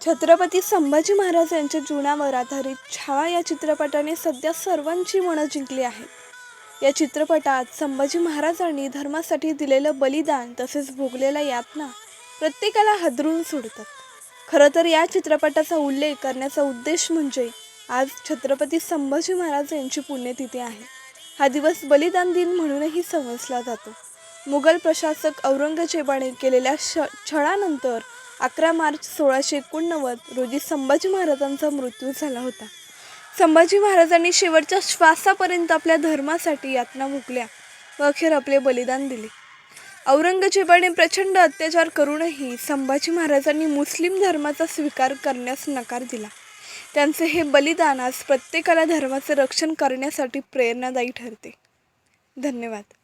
छत्रपती संभाजी महाराज यांच्या जीवनावर आधारित छावा या चित्रपटाने सध्या सर्वांची मनं जिंकली आहेत। या चित्रपटात संभाजी महाराजांनी धर्मासाठी दिलेलं बलिदान तसेच भोगलेल्या यातना प्रत्येकाला हादरून सोडतात। खरं तर या चित्रपटाचा उल्लेख करण्याचा उद्देश म्हणजे आज छत्रपती संभाजी महाराज यांची पुण्यतिथी आहे। हा दिवस बलिदान दिन म्हणूनही समजला जातो। मुघल प्रशासक औरंगजेबाने केलेल्या छळानंतर 11 मार्च 1689 रोजी संभाजी महाराजांचा मृत्यू झाला होता। संभाजी महाराजांनी शेवटच्या श्वासापर्यंत आपल्या धर्मासाठी यातना भोगल्या व अखेर आपले बलिदान दिले। औरंगजेबाने प्रचंड अत्याचार करूनही संभाजी महाराजांनी मुस्लिम धर्माचा स्वीकार करण्यास नकार दिला। त्यांचे हे बलिदान आज प्रत्येकाला धर्माचे रक्षण करण्यासाठी प्रेरणादायी ठरते। धन्यवाद।